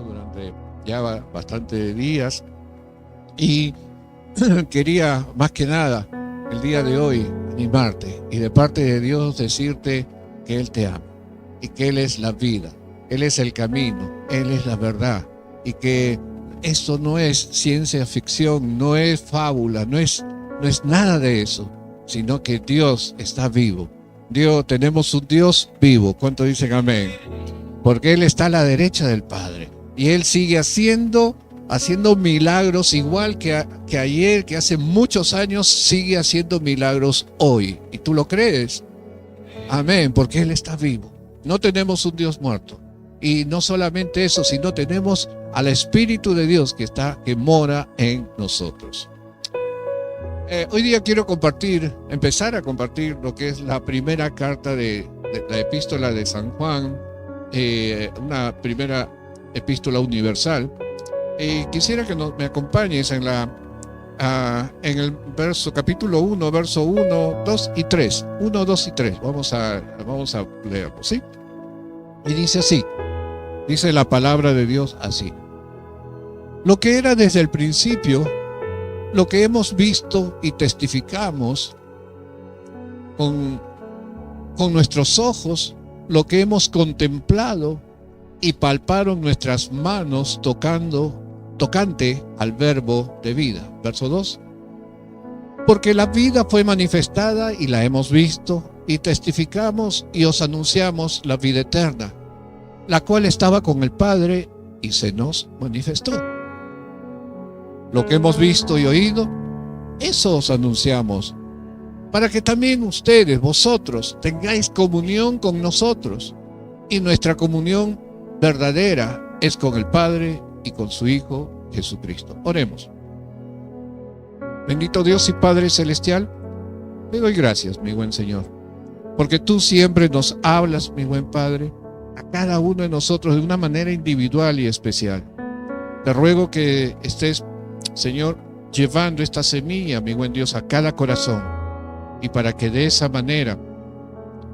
Durante ya bastante días y quería más que nada el día de hoy animarte y de parte de Dios decirte que Él te ama y que Él es la vida, Él es el camino, Él es la verdad y que esto no es ciencia ficción, no es fábula, no es nada de eso, sino que Dios está vivo. Tenemos un Dios vivo. ¿Cuánto dicen amén? Porque Él está a la derecha del Padre y Él sigue haciendo milagros igual que ayer, que hace muchos años, sigue haciendo milagros hoy. ¿Y tú lo crees? Amén, porque Él está vivo. No tenemos un Dios muerto. Y no solamente eso, sino tenemos al Espíritu de Dios que mora en nosotros. Hoy día quiero empezar a compartir lo que es la primera carta de la epístola de San Juan, una primera epístola universal. Quisiera que me acompañes en el capítulo 1, verso 1, 2 y 3. 1, 2 y 3. Vamos a leerlo, ¿sí? Y dice así, dice la palabra de Dios así. Lo que era desde el principio, lo que hemos visto y testificamos con nuestros ojos, lo que hemos contemplado y palparon nuestras manos tocante al verbo de vida. Verso 2. Porque la vida fue manifestada y la hemos visto y testificamos y os anunciamos la vida eterna, la cual estaba con el Padre y se nos manifestó. Lo que hemos visto y oído, eso os anunciamos, para que también vosotros, tengáis comunión con nosotros. Y nuestra comunión verdadera es con el Padre y con su Hijo Jesucristo. Oremos. Bendito Dios y Padre Celestial, te doy gracias, mi buen Señor, porque tú siempre nos hablas, mi buen Padre, a cada uno de nosotros de una manera individual y especial. Te ruego que estés, Señor, llevando esta semilla, mi buen Dios, a cada corazón, y para que de esa manera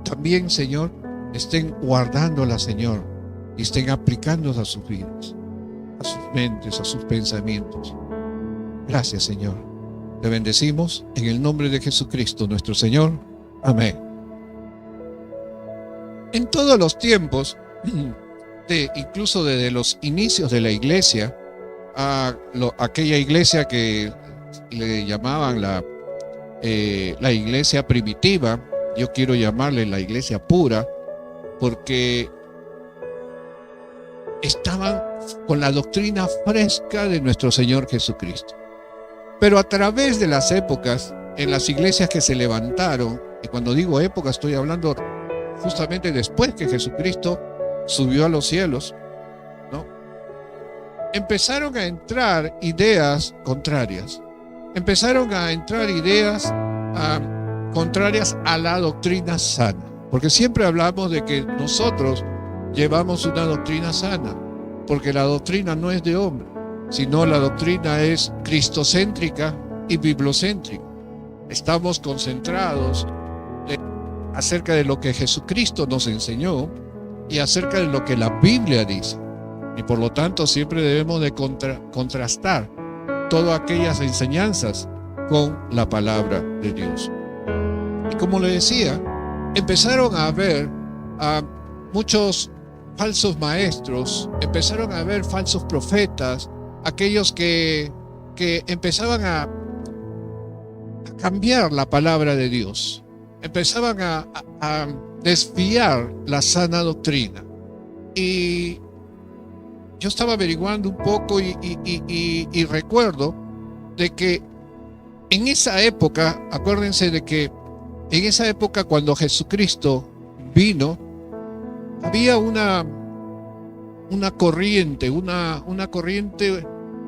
también, Señor, estén guardándola, Señor, y estén aplicándola a sus vidas, a sus mentes, a sus pensamientos. Gracias, Señor. Te bendecimos en el nombre de Jesucristo, nuestro Señor. Amén. En todos los tiempos, incluso desde los inicios de la iglesia, aquella iglesia que le llamaban la iglesia primitiva, yo quiero llamarle la iglesia pura, porque estaban con la doctrina fresca de nuestro Señor Jesucristo. Pero a través de las épocas, en las iglesias que se levantaron, y cuando digo época estoy hablando justamente después que Jesucristo subió a los cielos, ¿no? Empezaron a entrar ideas contrarias. Empezaron a entrar ideas contrarias a la doctrina sana. Porque siempre hablamos de que nosotros llevamos una doctrina sana, porque la doctrina no es de hombre, sino la doctrina es cristocéntrica y bibliocéntrica. Estamos concentrados acerca de lo que Jesucristo nos enseñó y acerca de lo que la Biblia dice. Y por lo tanto siempre debemos de contrastar todas aquellas enseñanzas con la palabra de Dios. Y como le decía, empezaron a haber muchos falsos maestros, empezaron a haber falsos profetas, aquellos que empezaban a cambiar la palabra de Dios, empezaban a desviar la sana doctrina. Y yo estaba averiguando un poco y recuerdo de que en esa época, acuérdense de que en esa época cuando Jesucristo vino, había una corriente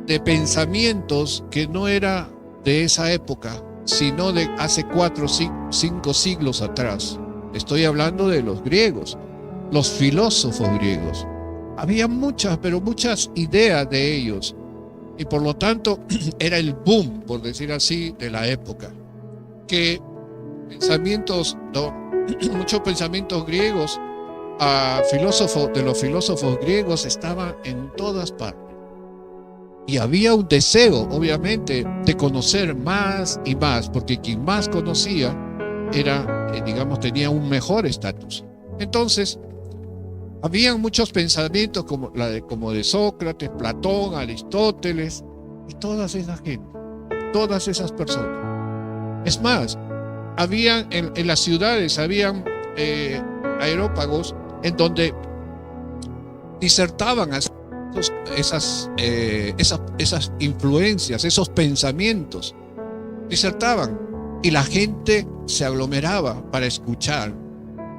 de pensamientos que no era de esa época, sino de hace 4 o 5 siglos atrás. Estoy hablando de los griegos, los filósofos griegos. Había muchas ideas de ellos, y por lo tanto era el boom, por decir así, de la época. Que muchos pensamientos griegos de los filósofos griegos estaba en todas partes. Y había un deseo, obviamente, de conocer más y más, porque quien más conocía era, digamos, tenía un mejor estatus. Entonces, habían muchos pensamientos como de Sócrates, Platón, Aristóteles, y todas esas gente, todas esas personas. Es más, habían en las ciudades, habían aerópagos en donde disertaban esas influencias, esos pensamientos, disertaban, y la gente se aglomeraba para escuchar.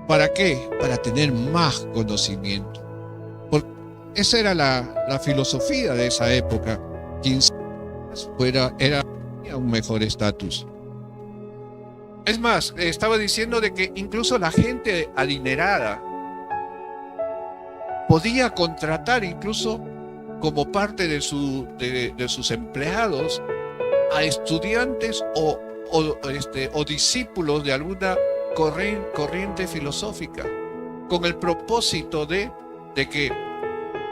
¿Para qué? Para tener más conocimiento. Porque esa era la filosofía de esa época. Quien tenía un mejor estatus. Es más, estaba diciendo de que incluso la gente adinerada podía contratar incluso como parte de sus empleados a estudiantes o discípulos de alguna corriente filosófica, con el propósito de que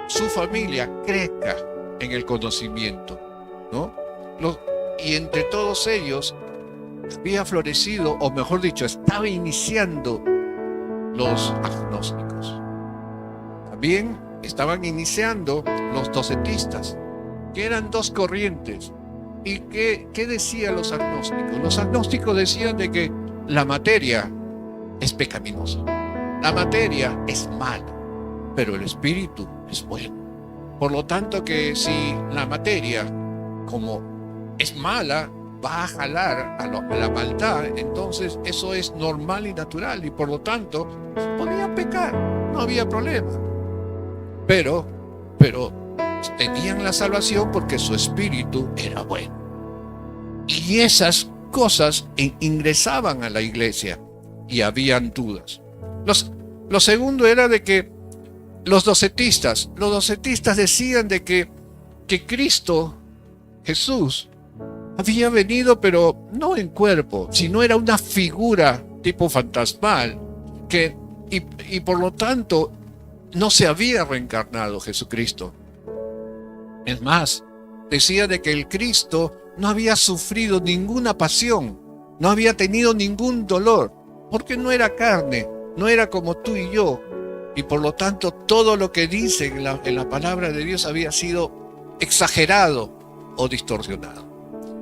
su familia crezca en el conocimiento, ¿no? Y entre todos ellos había florecido, o mejor dicho, estaba iniciando los agnósticos. También estaban iniciando los docetistas, que eran dos corrientes. ¿Y qué decían los agnósticos? Los agnósticos decían de que la materia es pecaminosa, la materia es mala, pero el espíritu es bueno. Por lo tanto, que si la materia, como es mala, va a jalar a la maldad, entonces eso es normal y natural, y por lo tanto podían pecar, no había problema. Pero tenían la salvación porque su espíritu era bueno. Y esas cosas ingresaban a la iglesia y habían dudas. Lo segundo era de que los docetistas decían de que Cristo, Jesús, había venido, pero no en cuerpo, sino era una figura tipo fantasmal, y por lo tanto no se había reencarnado Jesucristo. Es más, decía de que el Cristo no había sufrido ninguna pasión, no había tenido ningún dolor, porque no era carne, no era como tú y yo, y por lo tanto todo lo que dice en la palabra de Dios había sido exagerado o distorsionado.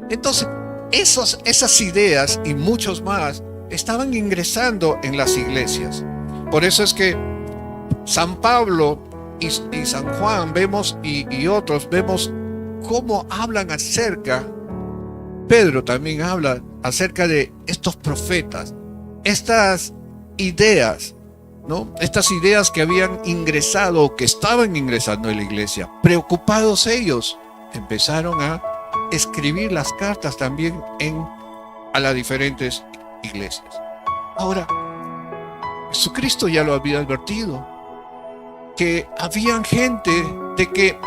Entonces, esas ideas y muchos más estaban ingresando en las iglesias. Por eso es que San Pablo y San Juan vemos y otros vemos cómo hablan acerca, Pedro también habla acerca de estos profetas, estas ideas, ¿no? Estas ideas que habían ingresado o que estaban ingresando en la iglesia. Preocupados ellos, empezaron a escribir las cartas también a las diferentes iglesias. Ahora, Jesucristo ya lo había advertido, que habían gente de que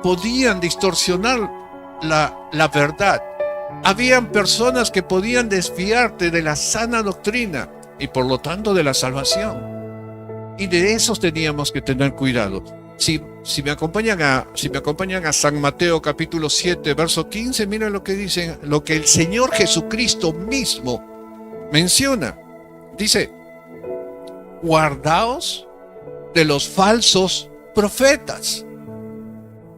podían distorsionar la verdad. Habían personas que podían desviarte de la sana doctrina y por lo tanto de la salvación. Y de esos teníamos que tener cuidado. Si me acompañan a San Mateo capítulo 7, verso 15, miren lo que dicen, lo que el Señor Jesucristo mismo menciona. Dice: guardaos de los falsos profetas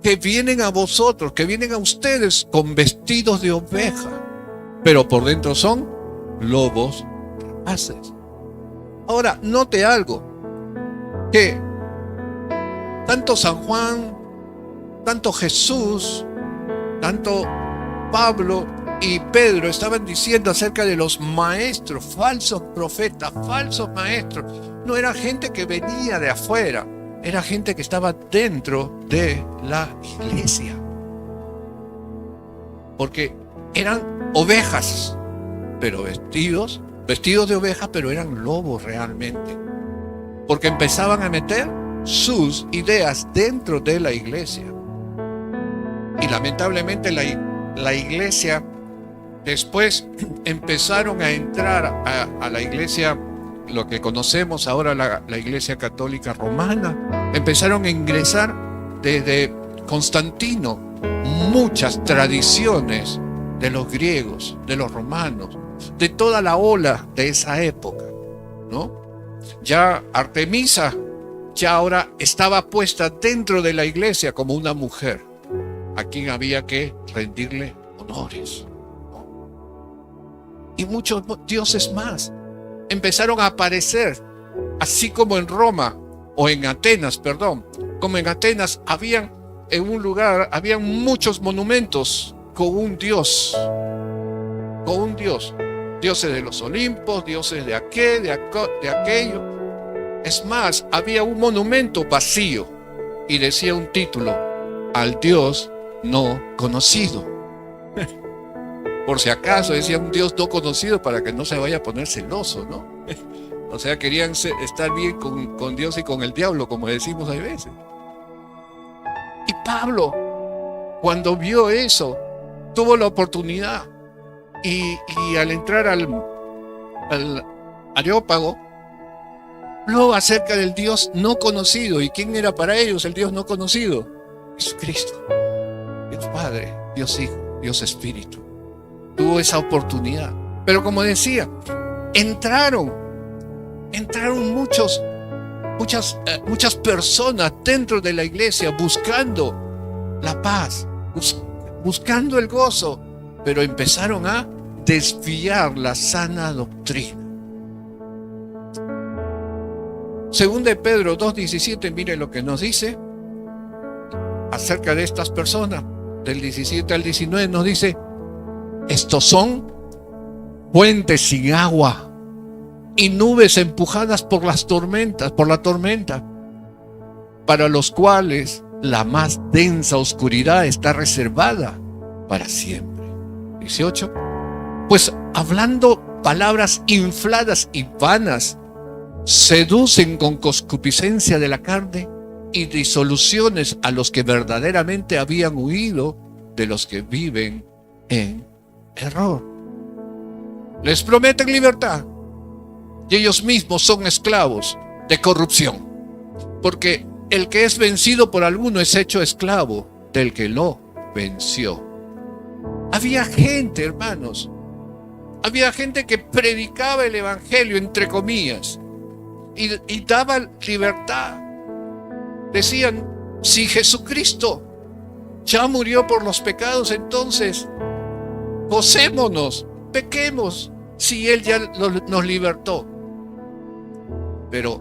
que vienen a vosotros, que vienen a ustedes con vestidos de oveja, pero por dentro son lobos rapaces. Ahora, note algo, que tanto San Juan, tanto Jesús, tanto Pablo y Pedro estaban diciendo acerca de los maestros, falsos profetas, falsos maestros. No era gente que venía de afuera, era gente que estaba dentro de la iglesia. Porque eran ovejas, pero vestidos de oveja, pero eran lobos realmente. Porque empezaban a meter sus ideas dentro de la iglesia. Y lamentablemente la iglesia después empezaron a entrar a la iglesia lo que conocemos ahora la Iglesia Católica Romana. Empezaron a ingresar desde Constantino muchas tradiciones de los griegos, de los romanos, de toda la ola de esa época, ¿no? Ya Artemisa ya ahora estaba puesta dentro de la iglesia como una mujer a quien había que rendirle honores, ¿no? Y muchos dioses más empezaron a aparecer, así como en Roma, o en Atenas, perdón, como en Atenas en un lugar habían muchos monumentos con un dios, dioses de los Olimpos, dioses de aquello. Es más, había un monumento vacío y decía un título: al Dios no conocido. Por si acaso decía un Dios no conocido para que no se vaya a poner celoso, ¿no? O sea, querían estar bien con Dios y con el diablo, como decimos a veces. Y Pablo, cuando vio eso, tuvo la oportunidad y al entrar al Areópago, habló acerca del Dios no conocido. ¿Y quién era para ellos el Dios no conocido? Jesucristo, Dios Padre, Dios Hijo, Dios Espíritu. Tuvo esa oportunidad. Pero como decía, entraron muchas personas dentro de la iglesia buscando la paz, buscando el gozo, pero empezaron a desviar la sana doctrina. Según de Pedro 2:17, mire lo que nos dice acerca de estas personas. Del 17 al 19 nos dice: estos son fuentes sin agua y nubes empujadas por la tormenta, para los cuales la más densa oscuridad está reservada para siempre. 18. Pues hablando palabras infladas y vanas, seducen con concupiscencia de la carne y disoluciones a los que verdaderamente habían huido de los que viven en error. Les prometen libertad y ellos mismos son esclavos de corrupción, porque el que es vencido por alguno es hecho esclavo del que lo venció. Había gente, hermanos, había gente que predicaba el evangelio, entre comillas, y daba libertad. Decían: si Jesucristo ya murió por los pecados, entonces gocémonos, pequemos, si Él ya nos libertó. Pero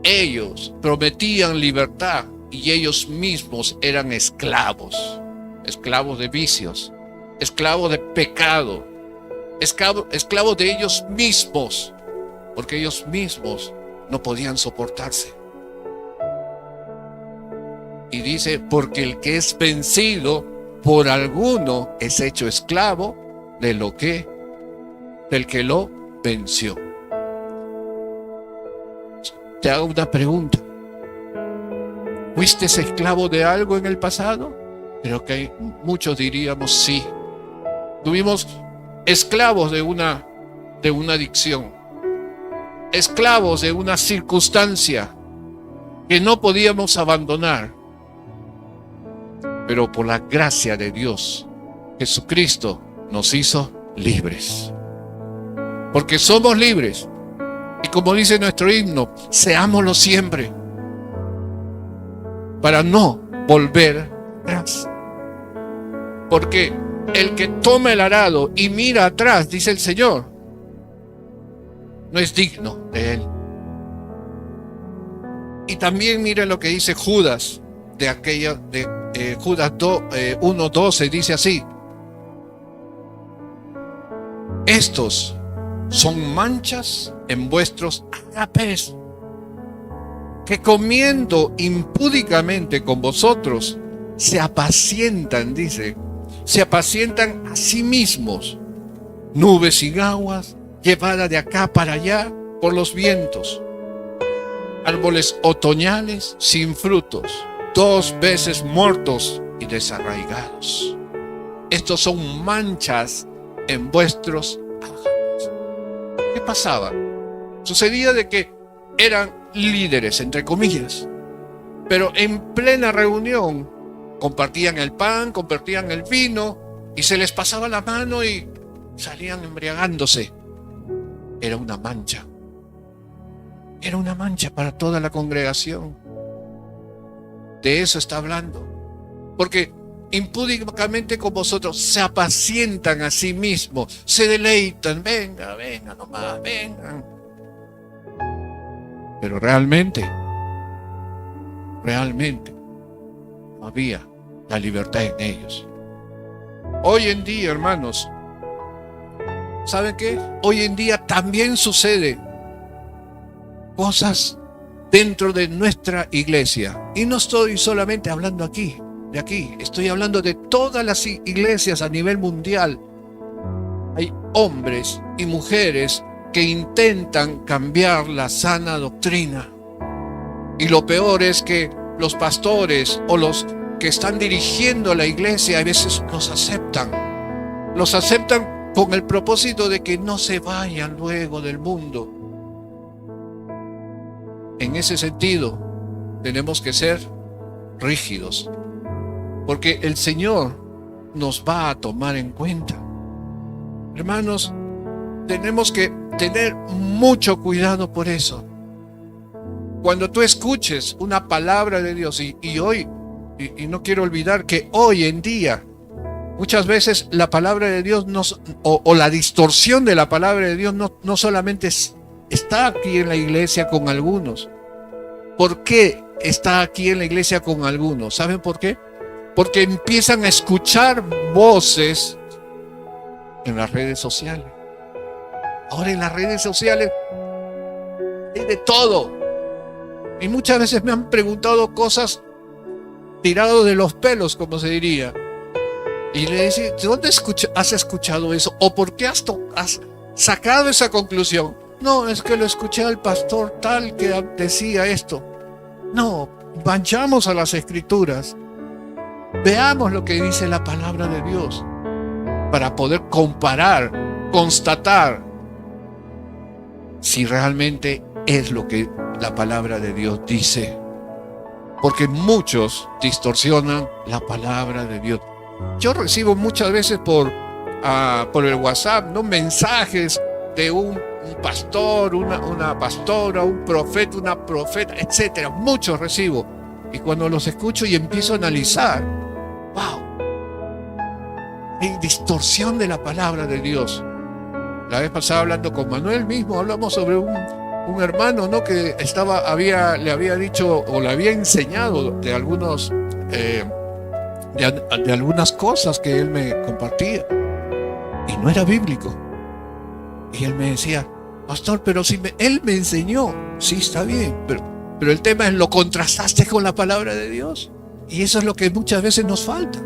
ellos prometían libertad y ellos mismos eran esclavos de vicios, esclavos de pecado, esclavos de ellos mismos, porque ellos mismos no podían soportarse. Y dice: porque el que es vencido por alguno es hecho esclavo del que lo venció. Te hago una pregunta: ¿fuiste esclavo de algo en el pasado? Creo que muchos diríamos sí. Tuvimos esclavos de una adicción, esclavos de una circunstancia que no podíamos abandonar. Pero por la gracia de Dios, Jesucristo nos hizo libres. Porque somos libres. Y como dice nuestro himno, seámoslo siempre, para no volver atrás. Porque el que toma el arado y mira atrás, dice el Señor, no es digno de él. Y también miren lo que dice Judas, Judas 1:12, dice así: estos son manchas en vuestros agapes, que comiendo impúdicamente con vosotros se apacientan, dice, se apacientan a sí mismos, nubes sin aguas, llevadas de acá para allá por los vientos, árboles otoñales sin frutos, 2 veces muertos y desarraigados. Estos son manchas en vuestros agapes. ¿Qué pasaba? Sucedía de que eran líderes, entre comillas, pero en plena reunión compartían el pan, compartían el vino y se les pasaba la mano y salían embriagándose. Era una mancha para toda la congregación. De eso está hablando. Porque impúdicamente con vosotros se apacientan a sí mismos, se deleitan, venga nomás, vengan. Pero realmente no había la libertad en ellos. Hoy en día, hermanos, ¿saben qué? Hoy en día también sucede cosas dentro de nuestra iglesia. Y no estoy solamente hablando de aquí, estoy hablando de todas las iglesias a nivel mundial. Hay hombres y mujeres que intentan cambiar la sana doctrina. Y lo peor es que los pastores o los que están dirigiendo la iglesia a veces los aceptan con el propósito de que no se vayan luego del mundo. En ese sentido, tenemos que ser rígidos, porque el Señor nos va a tomar en cuenta. Hermanos, tenemos que tener mucho cuidado por eso. Cuando tú escuches una palabra de Dios, y no quiero olvidar que hoy en día, muchas veces la palabra de Dios o la distorsión de la palabra de Dios no solamente está aquí en la iglesia con algunos. ¿Por qué está aquí en la iglesia con algunos? ¿Saben por qué? Porque empiezan a escuchar voces en las redes sociales. Ahora en las redes sociales hay de todo. Y muchas veces me han preguntado cosas tiradas de los pelos, como se diría. Y le decía, ¿de dónde has escuchado eso? ¿O por qué has sacado esa conclusión? No, es que lo escuché al pastor tal que decía esto. No, vayamos a las Escrituras. Veamos lo que dice la palabra de Dios para poder comparar, constatar si realmente es lo que la palabra de Dios dice. Porque muchos distorsionan la palabra de Dios. Yo recibo muchas veces por el WhatsApp, ¿no?, mensajes de un pastor, una pastora, un profeta, una profeta, etcétera. Muchos recibo. Y cuando los escucho y empiezo a analizar, ¡wow! Hay distorsión de la palabra de Dios. La vez pasada, hablando con Manuel mismo, hablamos sobre un hermano, ¿no?, que le había dicho o le había enseñado de algunas cosas que él me compartía. Y no era bíblico. Y él me decía, pastor, pero si él me enseñó. Sí, está bien, pero el tema es, ¿lo contrastaste con la palabra de Dios? Y eso es lo que muchas veces nos falta.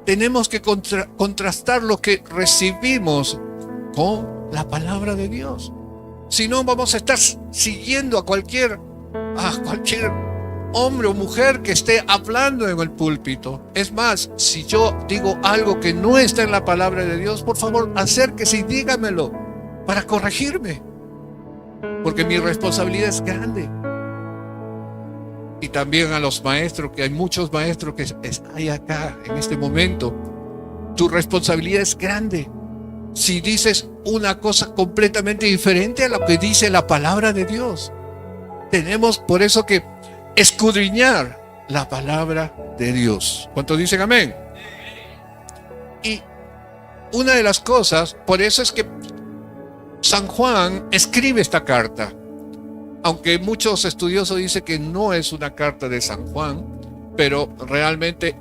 Tenemos que contrastar lo que recibimos con la palabra de Dios. Si no, vamos a estar siguiendo a cualquier hombre o mujer que esté hablando en el púlpito. Es más, si yo digo algo que no está en la palabra de Dios, por favor, acérquese y dígamelo para corregirme, porque mi responsabilidad es grande. Y también a los maestros, que hay muchos maestros que hay acá en este momento, tu responsabilidad es grande. Si dices una cosa completamente diferente a lo que dice la palabra de Dios, tenemos por eso que escudriñar la palabra de Dios. ¿Cuántos dicen amén? Y una de las cosas, por eso es que San Juan escribe esta carta, aunque muchos estudiosos dicen que no es una carta de San Juan, pero realmente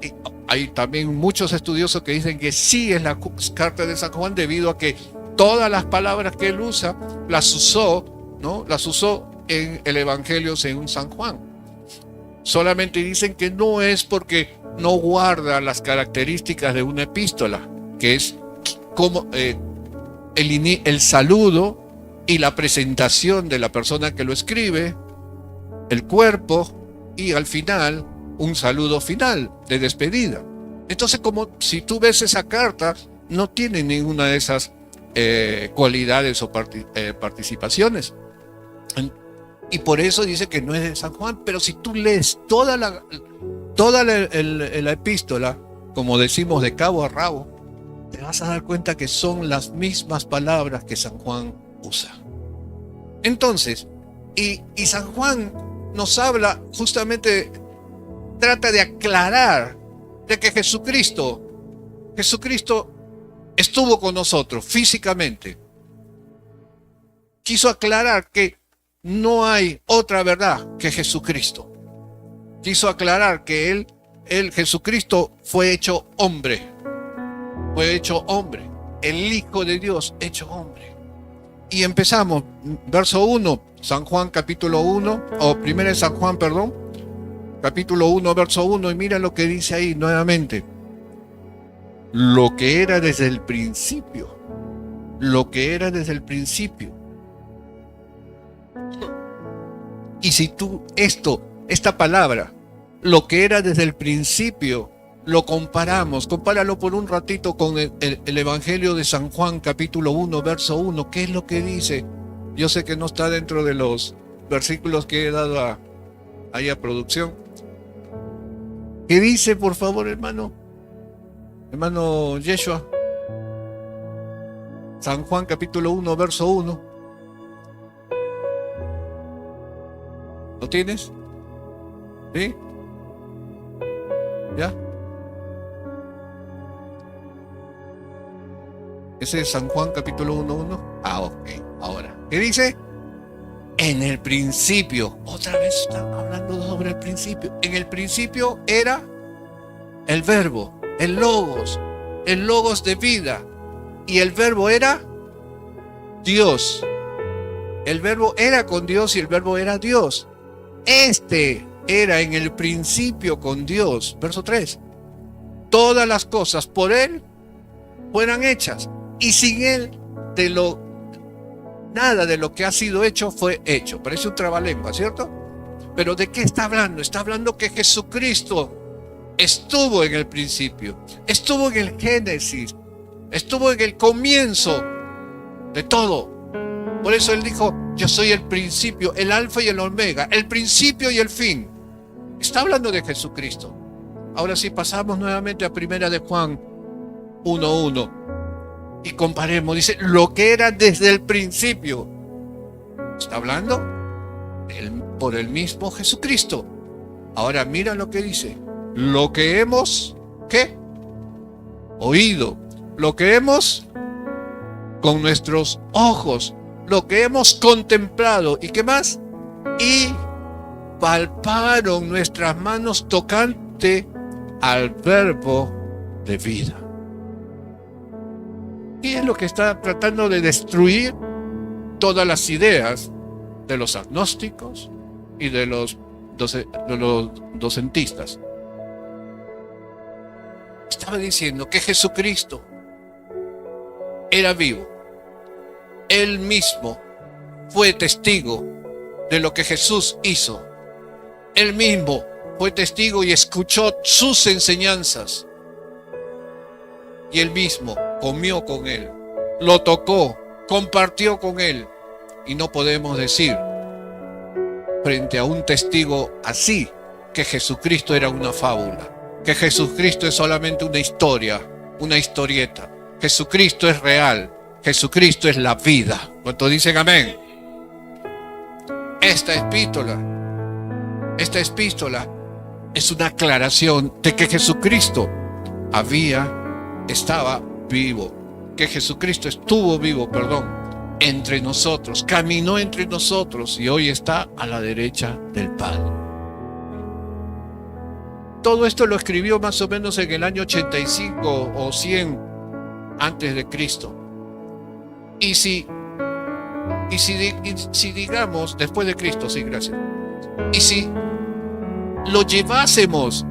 hay también muchos estudiosos que dicen que sí es la carta de San Juan, debido a que todas las palabras que él usa las usó en el Evangelio según San Juan. Solamente dicen que no es porque no guarda las características de una epístola, que es como el saludo y la presentación de la persona que lo escribe, el cuerpo y al final un saludo final de despedida. Entonces, como si tú ves esa carta, no tiene ninguna de esas cualidades o participaciones. Y por eso dice que no es de San Juan, pero si tú lees toda la epístola, como decimos de cabo a rabo, te vas a dar cuenta que son las mismas palabras que San Juan usa. Entonces, y San Juan nos habla justamente, trata de aclarar de que Jesucristo estuvo con nosotros físicamente. Quiso aclarar que no hay otra verdad que Jesucristo. Quiso aclarar que Jesucristo fue hecho hombre. Fue hecho hombre. El Hijo de Dios hecho hombre. Y empezamos, verso 1, San Juan capítulo 1, o primero de San Juan, perdón, capítulo 1, verso 1, y mira lo que dice ahí nuevamente. Lo que era desde el principio. Lo que era desde el principio. Y si tú esta palabra, lo que era desde el principio, lo compáralo por un ratito con el Evangelio de San Juan, capítulo 1, verso 1, ¿qué es lo que dice? Yo sé que no está dentro de los versículos que he dado ahí a producción. ¿Qué dice, por favor, hermano? Hermano Yeshua. San Juan, capítulo 1, verso 1. ¿Lo tienes? ¿Sí? ¿Ya? Ese es San Juan capítulo 1:1. Ok, ahora. ¿Qué dice? En el principio. Otra vez están hablando sobre el principio. En el principio era el verbo, el logos de vida. Y el verbo era Dios. El verbo era con Dios y el verbo era Dios. Este era en el principio con Dios. Verso 3. Todas las cosas por Él fueran hechas. Y sin Él, nada de lo que ha sido hecho fue hecho. Parece un trabalengua, ¿cierto? Pero ¿de qué está hablando? Está hablando que Jesucristo estuvo en el principio. Estuvo en el Génesis. Estuvo en el comienzo de todo. Por eso Él dijo, yo soy el principio, el alfa y el omega, el principio y el fin. Está hablando de Jesucristo. Ahora sí, pasamos nuevamente a primera de Juan 1:1 y comparemos. Dice, lo que era desde el principio. Está hablando por el mismo Jesucristo. Ahora mira lo que dice. Lo que hemos, ¿qué? Oído. Lo que hemos con nuestros ojos. Lo que hemos contemplado. ¿Y qué más? Y palparon nuestras manos tocante al verbo de vida. ¿Qué es lo que está tratando de destruir? Todas las ideas de los agnósticos y de los docentistas. Estaba diciendo que Jesucristo era vivo. Él mismo fue testigo de lo que Jesús hizo. Él mismo fue testigo y escuchó sus enseñanzas. Y él mismo comió con él, lo tocó, compartió con él. Y no podemos decir frente a un testigo así que Jesucristo era una fábula, que Jesucristo es solamente una historia, una historieta. Jesucristo es real. Jesucristo es la vida. ¿Cuántos dicen amén? Esta epístola es una aclaración de que Jesucristo estaba vivo, que Jesucristo estuvo vivo, entre nosotros, caminó entre nosotros y hoy está a la derecha del Padre. Todo esto lo escribió más o menos en el año 85 o 100 antes de Cristo. Y si digamos, después de Cristo, sí, gracias. Y si lo llevásemos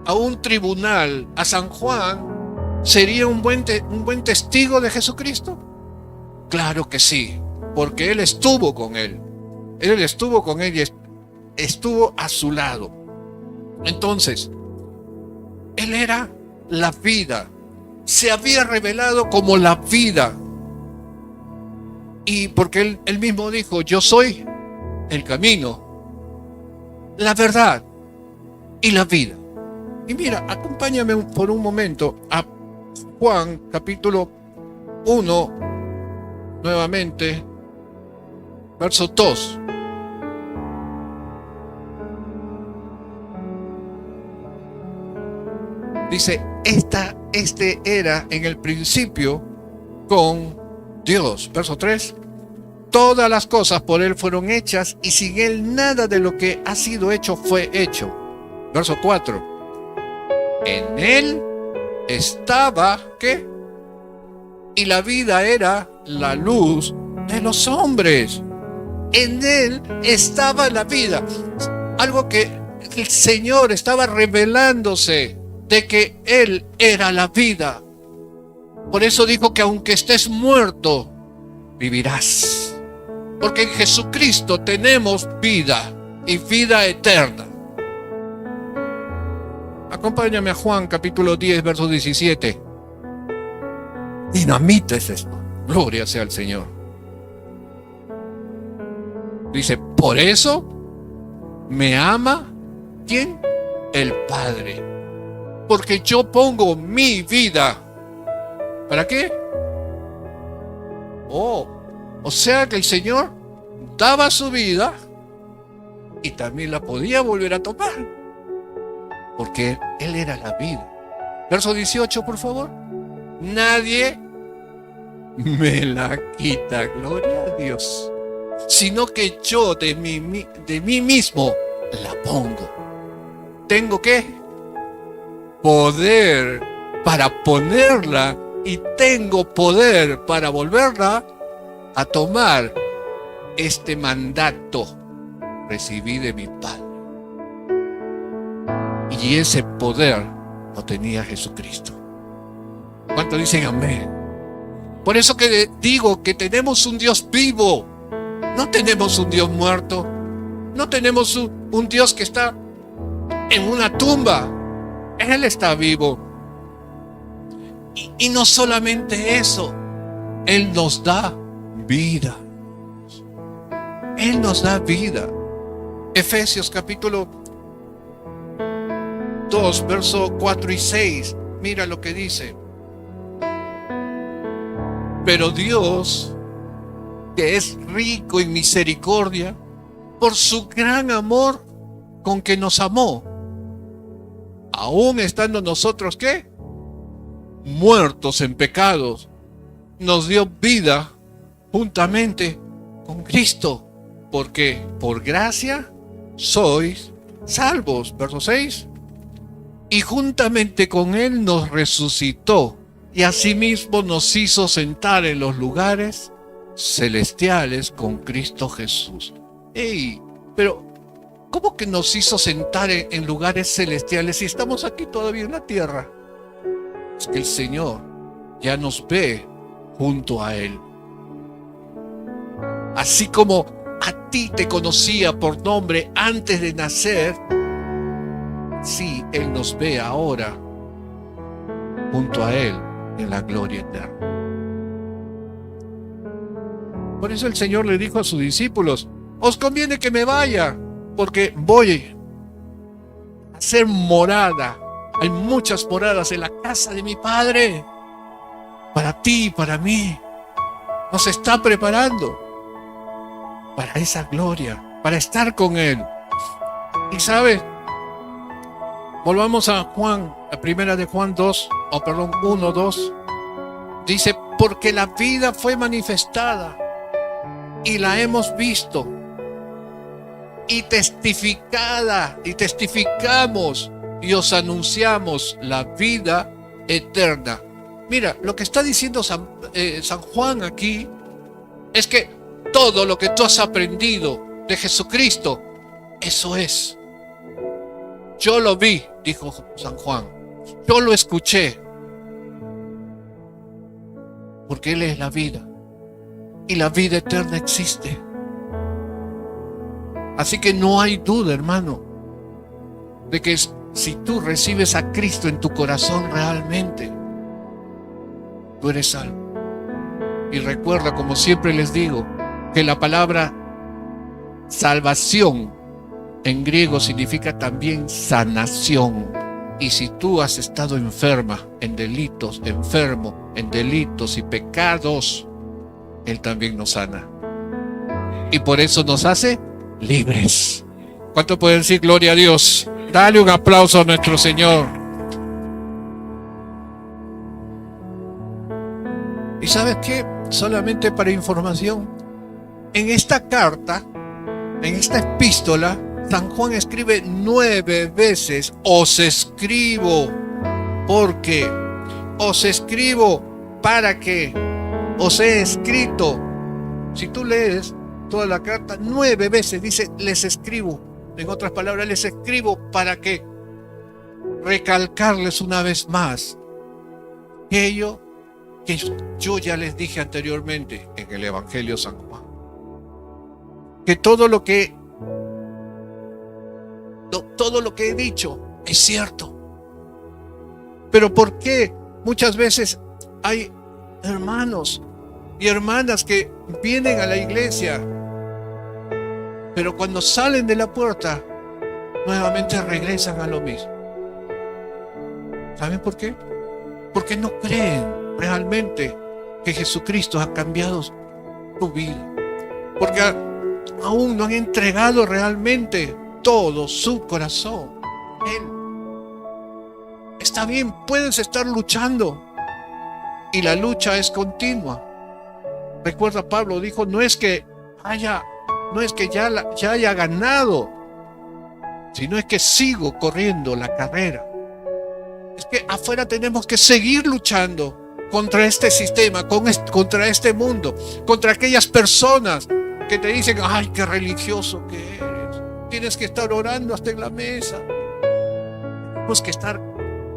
a un tribunal, a San Juan, ¿sería un buen testigo de Jesucristo? Claro que sí, porque Él estuvo con Él. Él estuvo con Él y estuvo a su lado. Entonces, Él era la vida. se había revelado como la vida. Y porque él mismo dijo, yo soy el camino, la verdad y la vida. Y mira, acompáñame por un momento a Juan capítulo 1, nuevamente, verso 2. Dice, este era en el principio con Dios. Verso 3. Todas las cosas por Él fueron hechas y sin Él nada de lo que ha sido hecho fue hecho. Verso 4. En Él estaba, ¿qué? Y la vida era la luz de los hombres. En Él estaba la vida. Algo que el Señor estaba revelándose de que Él era la vida. Por eso dijo que aunque estés muerto, vivirás. Porque en Jesucristo tenemos vida y vida eterna. Acompáñame a Juan capítulo 10, verso 17. Dinamita es esto. Gloria sea al Señor. Dice, por eso me ama, ¿quién? El Padre. Porque yo pongo mi vida. ¿Para qué? O sea que el Señor daba su vida y también la podía volver a tomar. Porque Él era la vida. Verso 18, por favor. Nadie me la quita, gloria a Dios, sino que yo de mí mismo la pongo. Tengo que poder para ponerla y tengo poder para volverla a tomar. Este mandato recibí de mi Padre. Y ese poder lo tenía Jesucristo. ¿Cuántos dicen amén? Por eso que digo que tenemos un Dios vivo. No tenemos un Dios muerto. No tenemos un Dios que está en una tumba. Él está vivo. Y no solamente eso. Él nos da vida. Él nos da vida. Efesios capítulo 2, verso 4 y 6. Mira lo que dice. Pero Dios, que es rico en misericordia, por su gran amor con que nos amó, aún estando nosotros, ¿qué? Muertos en pecados, nos dio vida juntamente con Cristo. Porque por gracia sois salvos. Verso 6. Y juntamente con Él nos resucitó y asimismo nos hizo sentar en los lugares celestiales con Cristo Jesús. Pero ¿cómo que nos hizo sentar en lugares celestiales si estamos aquí todavía en la tierra? Es que el Señor ya nos ve junto a Él. Así como a ti te conocía por nombre antes de nacer, sí, Él nos ve ahora junto a Él en la gloria eterna. Por eso el Señor le dijo a sus discípulos, os conviene que me vaya, porque voy a hacer morada. Hay muchas moradas en la casa de mi Padre, para ti y para mí. Nos está preparando para esa gloria, para estar con Él. Y sabes, volvamos a Juan, la primera de Juan 1, 2. Dice, porque la vida fue manifestada y la hemos visto y testificada y testificamos y os anunciamos la vida eterna. Mira, lo que está diciendo San Juan aquí es que todo lo que tú has aprendido de Jesucristo, eso es. Yo lo vi, dijo San Juan. Yo lo escuché. Porque Él es la vida. Y la vida eterna existe. Así que no hay duda, hermano, de que si tú recibes a Cristo en tu corazón realmente, tú eres salvo. Y recuerda, como siempre les digo, que la palabra salvación en griego significa también sanación. Y si tú has estado enfermo en delitos y pecados, Él también nos sana. Y por eso nos hace libres. ¿Cuánto pueden decir gloria a Dios? Dale un aplauso a nuestro Señor. ¿Y sabes qué? Solamente para información, en esta carta, en esta epístola, San Juan escribe 9 veces: os escribo porque, os escribo para que, os he escrito. Si tú lees toda la carta, 9 veces dice les escribo. En otras palabras, les escribo para que recalcarles una vez más aquello que yo ya les dije anteriormente en el Evangelio de San Juan, que todo lo que he dicho es cierto. Pero ¿por qué muchas veces hay hermanos y hermanas que vienen a la iglesia, pero cuando salen de la puerta nuevamente regresan a lo mismo? ¿Saben por qué? Porque no creen realmente que Jesucristo ha cambiado su vida, porque aún no han entregado realmente todo su corazón a Él. Está bien, puedes estar luchando y la lucha es continua. Recuerda, Pablo dijo, no es que ya haya ganado, sino es que sigo corriendo la carrera. Es que afuera tenemos que seguir luchando contra este sistema, contra este mundo, contra aquellas personas que te dicen, ay, qué religioso que eres, tienes que estar orando hasta en la mesa. Tenemos que estar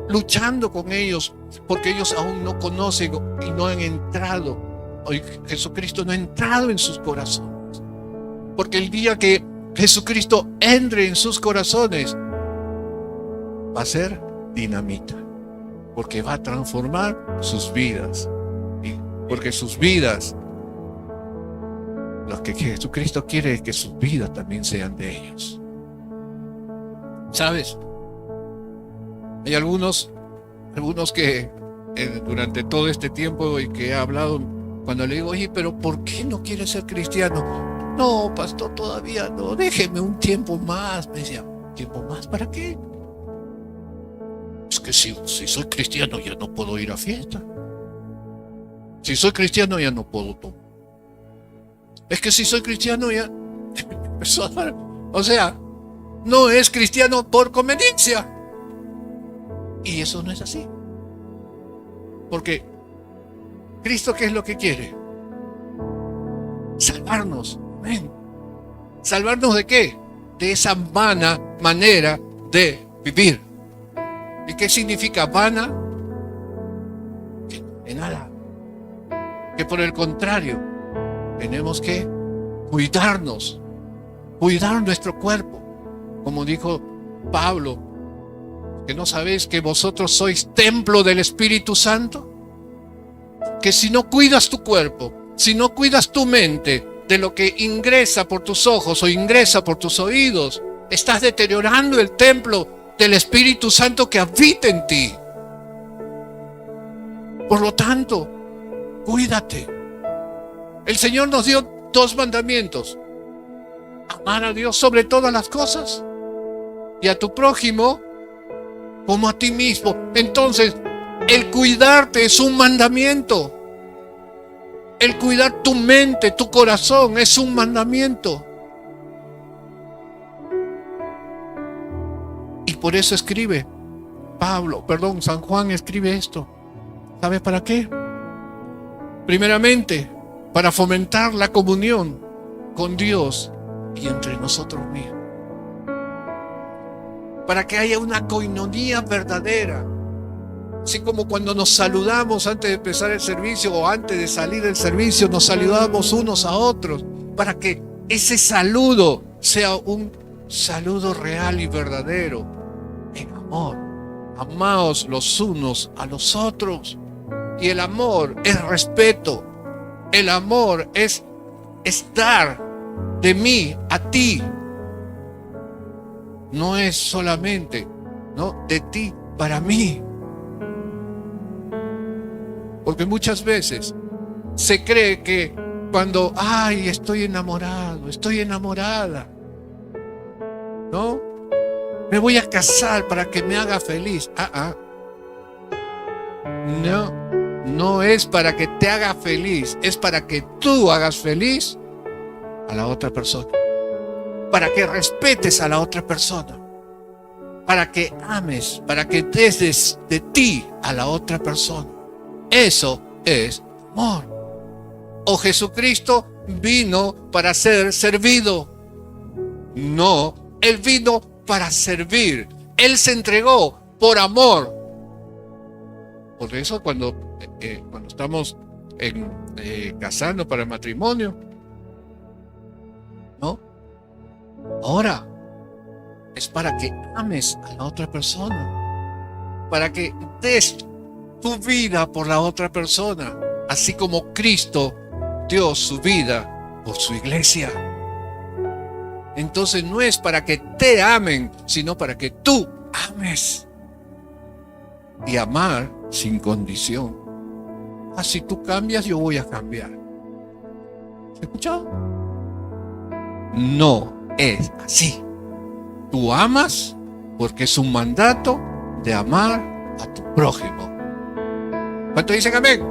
luchando con ellos, porque ellos aún no conocen y no han entrado. Hoy Jesucristo no ha entrado en sus corazones, porque el día que Jesucristo entre en sus corazones va a ser dinamita, porque va a transformar sus vidas, porque sus vidas, lo que Jesucristo quiere es que sus vidas también sean de ellos. ¿Sabes? Hay algunos que durante todo este tiempo y que he hablado, cuando le digo, oye, pero ¿por qué no quieres ser cristiano? No, pastor, todavía no, déjeme un tiempo más. Me decía, ¿un tiempo más para qué? Es que si soy cristiano ya no puedo ir a fiesta. Si soy cristiano ya no puedo tomar. Es que si soy cristiano ya... O sea, no es cristiano por conveniencia. Y eso no es así. Porque Cristo, ¿qué es lo que quiere? Salvarnos. Amén. ¿Salvarnos de qué? De esa vana manera de vivir. ¿Y qué significa vana? Que no de nada. Que por el contrario, tenemos que cuidarnos, cuidar nuestro cuerpo. Como dijo Pablo, que no sabéis que vosotros sois templo del Espíritu Santo. Que si no cuidas tu cuerpo, si no cuidas tu mente de lo que ingresa por tus ojos o ingresa por tus oídos, estás deteriorando el templo del Espíritu Santo que habita en ti. Por lo tanto, cuídate. El Señor nos dio 2 mandamientos: amar a Dios sobre todas las cosas y a tu prójimo como a ti mismo. Entonces, el cuidarte es un mandamiento. El cuidar tu mente, tu corazón es un mandamiento. Y por eso escribe San Juan escribe esto. ¿Sabes para qué? Primeramente, para fomentar la comunión con Dios y entre nosotros mismos. Para que haya una coinonía verdadera. Así como cuando nos saludamos antes de empezar el servicio o antes de salir del servicio, nos saludamos unos a otros, para que ese saludo sea un saludo real y verdadero, en amor. Amaos los unos a los otros. Y el amor es respeto. El amor es dar de mí a ti. No es solamente, ¿no?, de ti para mí. Porque muchas veces se cree que cuando, ay, estoy enamorado, estoy enamorada, ¿no?, me voy a casar para que me haga feliz. No es para que te haga feliz, es para que tú hagas feliz a la otra persona, para que respetes a la otra persona, para que ames, para que des de ti a la otra persona. Eso es amor. O Jesucristo vino para ser servido. No, Él vino para servir. Él se entregó por amor. Por eso cuando estamos casando para el matrimonio, ¿no?, ahora es para que ames a la otra persona, para que des tu vida por la otra persona, así como Cristo dio su vida por su iglesia. Entonces no es para que te amen, sino para que tú ames. Y amar sin condición. Si tú cambias, yo voy a cambiar. ¿Se escuchó? No es así. Tú amas porque es un mandato de amar a tu prójimo. ¿Cuánto dicen amén?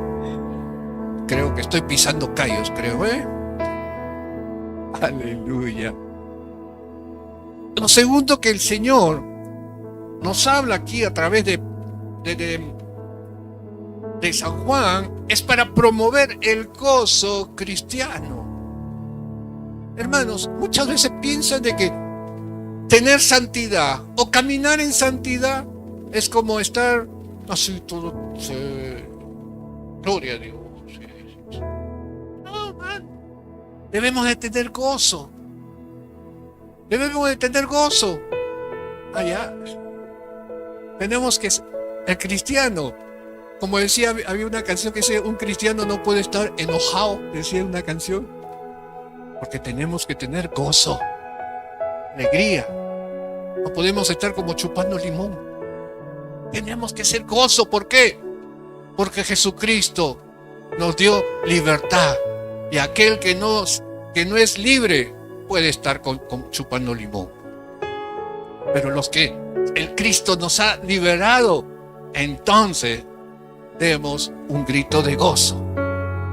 Creo que estoy pisando callos, creo, ¿eh? Aleluya. Lo segundo que el Señor nos habla aquí a través de San Juan es para promover el gozo cristiano. Hermanos, muchas veces piensan de que tener santidad o caminar en santidad es como estar así todo, gloria a Dios. No, man. Debemos de tener gozo. Debemos de tener gozo. Allá. Tenemos que, el cristiano, como decía, había una canción que decía, un cristiano no puede estar enojado, decía una canción, porque tenemos que tener gozo, alegría. No podemos estar como chupando limón. Tenemos que ser gozo. ¿Por qué? Porque Jesucristo nos dio libertad, y aquel que no es libre puede estar chupando limón. Pero los que el Cristo nos ha liberado, entonces demos un grito de gozo.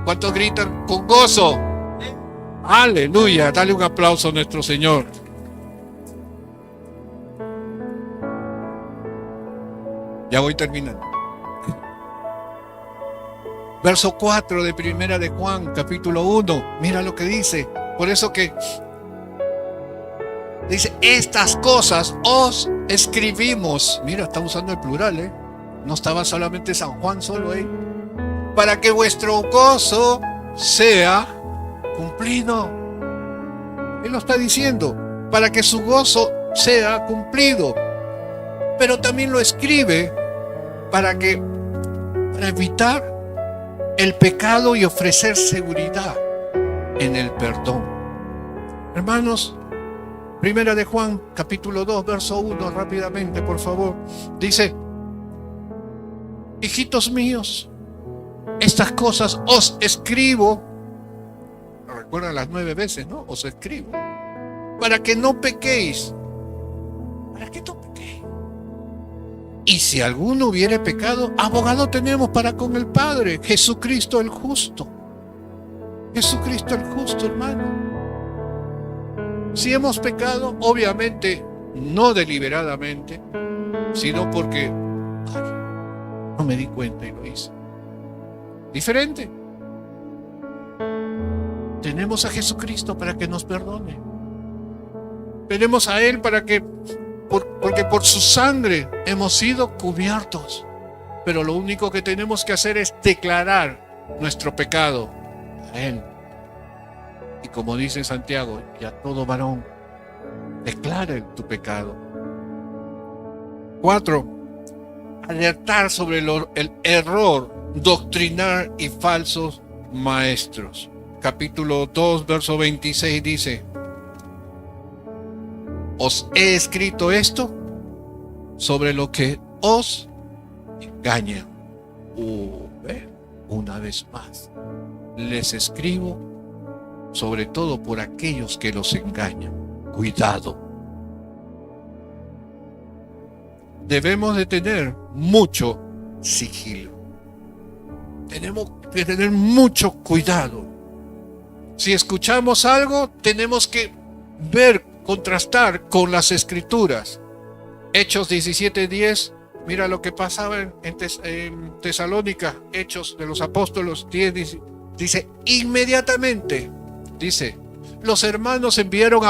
¿Cuántos gritan con gozo? Aleluya. Dale un aplauso a nuestro Señor. Ya voy terminando. Verso 4 de Primera de Juan, capítulo 1. Mira lo que dice. Por eso que dice, estas cosas os escribimos. Mira, está usando el plural, ¿eh? No estaba solamente San Juan solo ahí. Para que vuestro gozo sea cumplido. Él lo está diciendo. Para que su gozo sea cumplido. Pero también lo escribe para evitar el pecado y ofrecer seguridad en el perdón. Hermanos, Primera de Juan, capítulo 2, verso 1, rápidamente, por favor. Dice, hijitos míos, estas cosas os escribo, recuerdan las 9 veces, ¿no? Os escribo, para que no pequéis. ¿Para qué no pequéis? Y si alguno hubiere pecado, abogado tenemos para con el Padre, Jesucristo el justo. Jesucristo el justo, hermano. Si hemos pecado, obviamente no deliberadamente, sino porque no me di cuenta y lo hice. Diferente. Tenemos a Jesucristo para que nos perdone. Tenemos a Él porque por su sangre hemos sido cubiertos. Pero lo único que tenemos que hacer es declarar nuestro pecado a Él. Y como dice Santiago, y a todo varón, declara tu pecado. 4. Alertar sobre el error doctrinar y falsos maestros. Capítulo 2, verso 26 dice: os he escrito esto sobre lo que os engaña. Una vez más, les escribo sobre todo por aquellos que los engañan. Cuidado. Debemos de tener mucho sigilo. Tenemos que tener mucho cuidado. Si escuchamos algo, tenemos que ver, contrastar con las Escrituras. Hechos 17:10, mira lo que pasaba en Tesalónica. Hechos de los Apóstoles 10, dice, inmediatamente, dice, los hermanos enviaron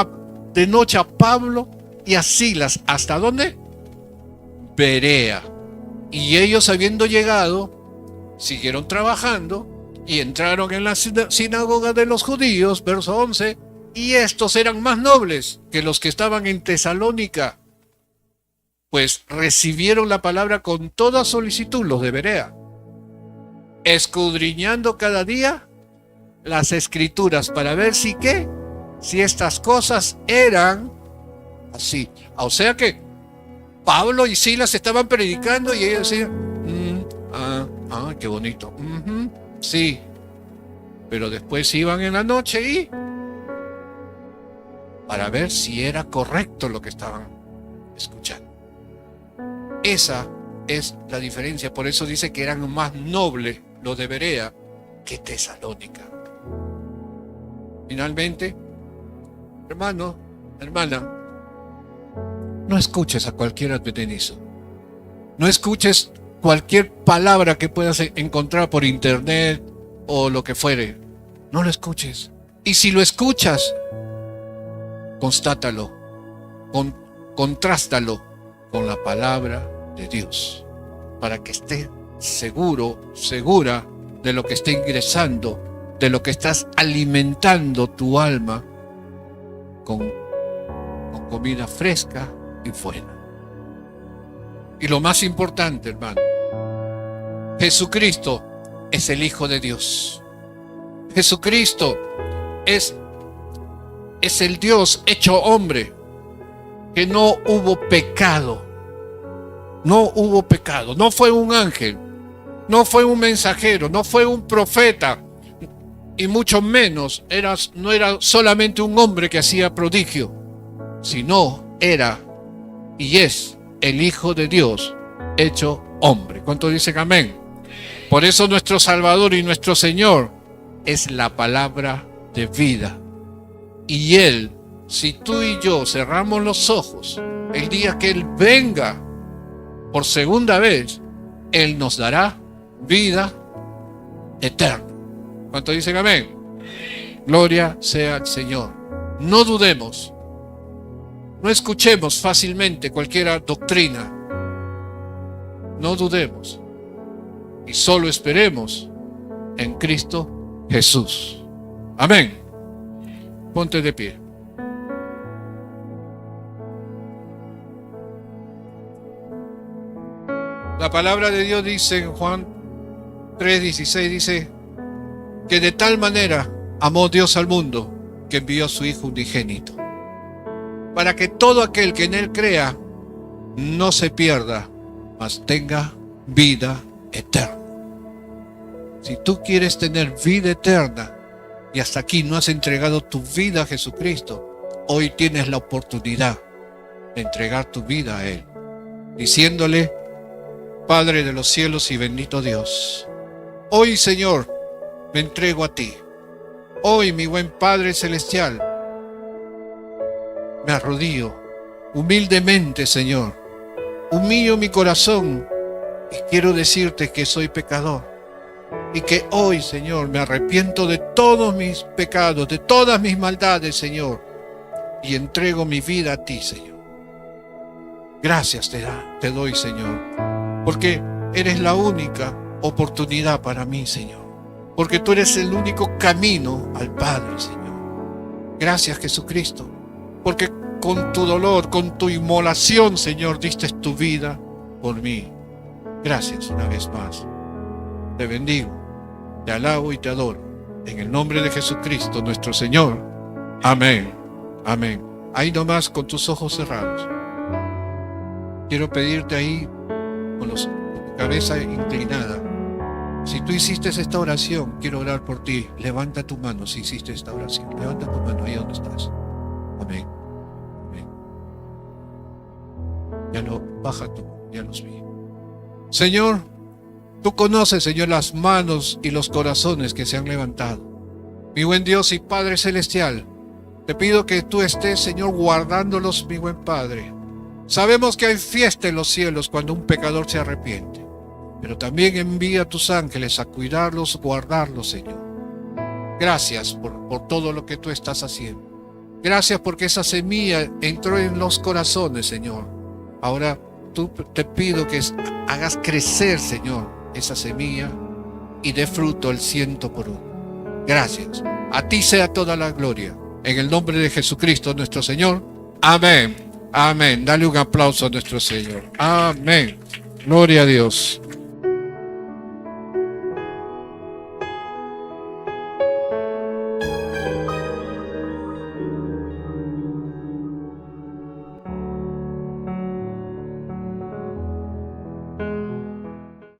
de noche a Pablo y a Silas. ¿Hasta dónde? Berea. Y ellos, habiendo llegado, siguieron trabajando y entraron en la sinagoga de los judíos, verso 11, y estos eran más nobles que los que estaban en Tesalónica, pues recibieron la palabra con toda solicitud, los de Berea, escudriñando cada día las Escrituras para ver si estas cosas eran así. O sea que Pablo y Silas estaban predicando y ellos decían, qué bonito. Sí. Pero después iban en la noche y para ver si era correcto lo que estaban escuchando. Esa es la diferencia. Por eso dice que eran más nobles los de Berea que Tesalónica. Finalmente, hermano, hermana, no escuches a cualquier advenedizo. No escuches cualquier palabra que puedas encontrar por internet o lo que fuere. No lo escuches. Y si lo escuchas, constátalo, contrástalo con la palabra de Dios, para que estés seguro, segura de lo que está ingresando, de lo que estás alimentando tu alma con comida fresca y buena. Y lo más importante, hermano, Jesucristo es el Hijo de Dios. Jesucristo es el Dios hecho hombre, que no hubo pecado. No hubo pecado. No fue un ángel, no fue un mensajero, no fue un profeta, y mucho menos no era solamente un hombre que hacía prodigio, sino era y es el Hijo de Dios hecho hombre. ¿Cuántos dicen amén? Por eso nuestro Salvador y nuestro Señor es la palabra de vida. Y Él, si tú y yo cerramos los ojos, el día que Él venga por segunda vez, Él nos dará vida eterna. ¿Cuántos dicen amén? Gloria sea al Señor. No dudemos. No escuchemos fácilmente cualquier doctrina. No dudemos. Y solo esperemos en Cristo Jesús. Amén. Ponte de pie. La palabra de Dios dice en Juan 3:16, dice que de tal manera amó Dios al mundo que envió a su Hijo unigénito, para que todo aquel que en Él crea no se pierda, mas tenga vida eterna. Si tú quieres tener vida eterna y hasta aquí no has entregado tu vida a Jesucristo, hoy tienes la oportunidad de entregar tu vida a Él, diciéndole: Padre de los cielos y bendito Dios, hoy, Señor, me entrego a ti. Hoy, mi buen Padre celestial, me arrodillo humildemente, Señor. Humillo mi corazón y quiero decirte que soy pecador. Y que hoy, Señor, me arrepiento de todos mis pecados, de todas mis maldades, Señor. Y entrego mi vida a ti, Señor. Gracias te doy, Señor, porque eres la única oportunidad para mí, Señor. Porque tú eres el único camino al Padre, Señor. Gracias, Jesucristo, porque con tu dolor, con tu inmolación, Señor, diste tu vida por mí. Gracias una vez más. te bendigo, te alabo y te adoro. En el nombre de Jesucristo, nuestro Señor. Amén. Amén. Ahí nomás con tus ojos cerrados. Quiero pedirte ahí con tu cabeza inclinada. Si tú hiciste esta oración, quiero orar por ti. Levanta tu mano si hiciste esta oración. Levanta tu mano ahí donde estás. Amén. Amén. Baja tu mano, ya los vi. Señor, tú conoces, Señor, las manos y los corazones que se han levantado. Mi buen Dios y Padre Celestial, te pido que tú estés, Señor, guardándolos, mi buen Padre. Sabemos que hay fiesta en los cielos cuando un pecador se arrepiente, pero también envía a tus ángeles a cuidarlos, guardarlos, Señor. Gracias por todo lo que tú estás haciendo. Gracias porque esa semilla entró en los corazones, Señor. Ahora tú te pido que hagas crecer, Señor, esa semilla y dé fruto el 100 por 1. Gracias. A ti sea toda la gloria. En el nombre de Jesucristo nuestro Señor. Amén. Amén. Dale un aplauso a nuestro Señor. Amén. Gloria a Dios.